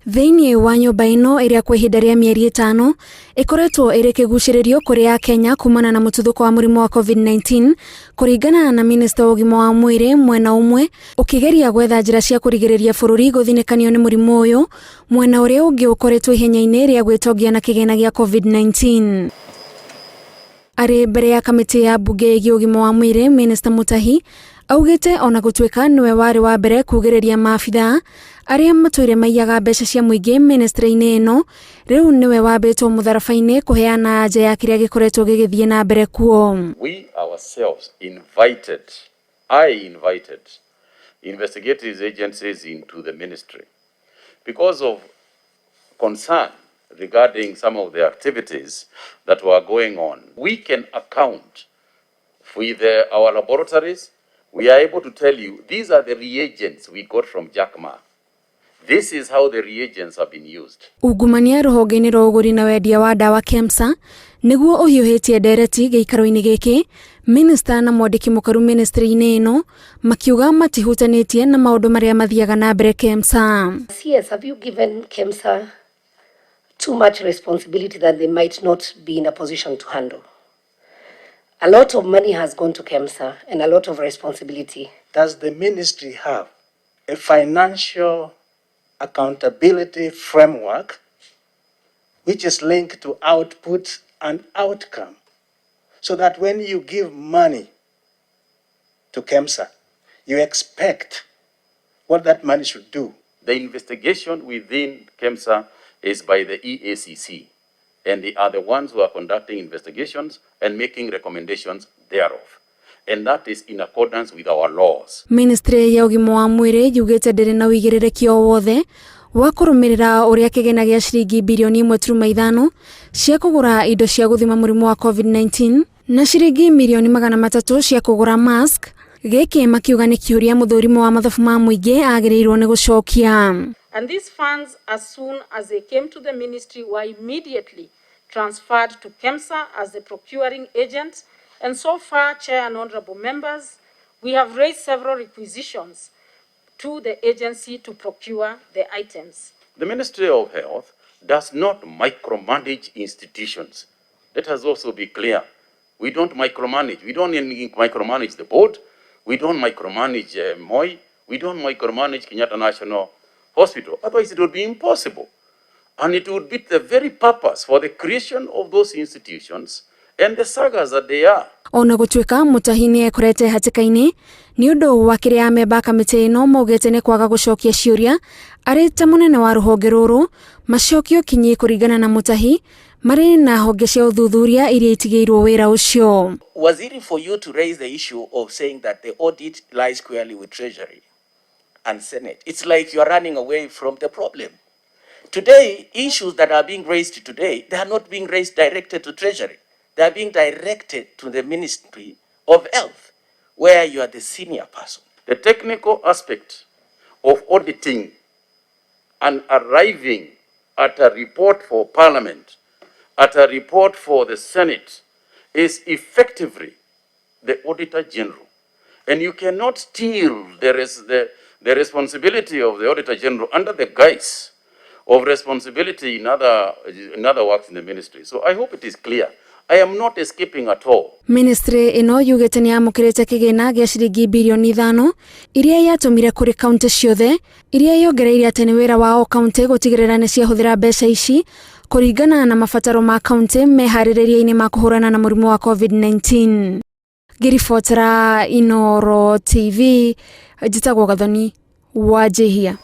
Thĩinĩ wa nyũmba ĩno ĩrĩa kwa ihinda rĩa mĩeri 5 ĩkoretwo ĩrĩ kĩgucĩrĩrio kũrĩ Akenya kumana na mũtuthũko wa mũrimũ wa COVID-19 kũringana na Minista wa ũgima wa mwĩrĩ mwena ũmwe ũkĩgeria gwetha njĩra cia kũrigĩrĩria bũrũri gũthinĩkanio nĩ mũrimũ ũyũ, mwena ũrĩa ũngĩ ũkoretwo ihenya-inĩ rĩa gwĩtongia na kĩgĩna gĩa COVID-19. Arĩ mbere ya kamĩtĩ ya mbunge ĩgiĩ ũgima wa mwĩrĩ, Minista Mutahi augĩte ona gũtuĩka nĩwe warĩ wa mbere kugĩrĩria maabitha arĩa matũire maiyaga mbeca cia mũingĩ ministry-inĩ ĩno, rĩu nĩwe wambĩtwo mũtharaba-inĩ kũheana anja ya kĩrĩa gĩkoretwo gĩgĩthiĩ na mbere kuo. We ourselves I invited investigative agencies into the ministry because of concern regarding some of the activities that were going on. We can account with our laboratories. We are able to tell you these are the reagents we got from Jack Ma. This is how the reagents have been used. Ungumania rũhonge-inĩ rwa ũgũri na wendia wa ndawa KEMSA nĩguo ũhiũhĩtie ndereti gĩikaro-inĩ gĩkĩ, Minista na mwandĩki mũkaru ministry-inĩ ĩno makiuga matihutanĩtie na maũndũ marĩa mathiaga na mbere KEMSA. Yes, have you given KEMSA too much responsibility that they might not be in a position to handle? A lot of money has gone to KEMSA and a lot of responsibility. Does the ministry have a financial accountability framework which is linked to output and outcome, so that when you give money to KEMSA, you expect what that money should do? The investigation within KEMSA is by the EACC, and they are the ones who are conducting investigations and making recommendations thereof. And that is in accordance with our laws. Ministry ya ũgima wa mwĩrĩ yugĩte ndĩrĩ na ũigĩrĩrĩki o wothe wa kũrũmĩrĩra ũrĩa kĩgĩna gĩa ciringi birioni 1.5 cia kũgũra indo cia gũthima mũrimũ wa COVID-19 na ciringi milioni 300 cia kũgũra mask, gĩkĩ makiuga nĩ kĩũria mũthũrimo wa mathabu ma mũingĩ agĩrĩirwo nĩ gũcokia. And these funds, as soon as they came to the ministry, were immediately transferred to KEMSA as the procuring agent. And so far, Chair and Honorable Members, we have raised several requisitions to the agency to procure the items. The Ministry of Health does not micromanage institutions. Let us also be clear. We don't micromanage. We don't micromanage the board. We don't micromanage MOI. We don't micromanage Kenyatta National Hospital. Otherwise, it would be impossible. And it would beat the very purpose for the creation of those institutions and the sagas that they are. Ona gũtuĩka Mutahi nĩ ekorete hatĩka-inĩ nĩ ũndũ wa kĩrĩa amemba kamĩtĩ ĩno maugĩte nĩ kwaga gũcokia ciũria, arĩ ta mũnene wa rũhonge rũrũ, macokio kinyi kũringana na Mutahi marĩ na honge cia ũthuthuria iria itigĩirwo wĩra ũcio. Was it for you to raise the issue of saying that the audit lies squarely with Treasury and Senate? It's like you are running away from the problem. Today, issues that are being raised today, they are not being raised directed to Treasury. They are being directed to the Ministry of Health, where you are the senior person. The technical aspect of auditing and arriving at a report for Parliament, at a report for the Senate, is effectively the Auditor General. And you cannot steal the responsibility of the Auditor General under the guise of responsibility in other works in the ministry. So I hope it is clear. I am not escaping at all. Ministry ĩno yugĩte nĩ yamũkĩrĩte kĩgĩna gĩa ciringi birioni 5 iria yatũmire kũrĩ kaunti ciothe, iria yongereire atĩ nĩ wĩra wa o kaunti gũtigĩrĩra nĩ ciahũthĩra mbeca ici kũringana na mabataro ma kaunti meharĩrĩria-inĩ ma kũhũrana na mũrimũ wa COVID-19. Ngĩribotera Inooro TV, njĩtagwo Gathoni Wanjihia.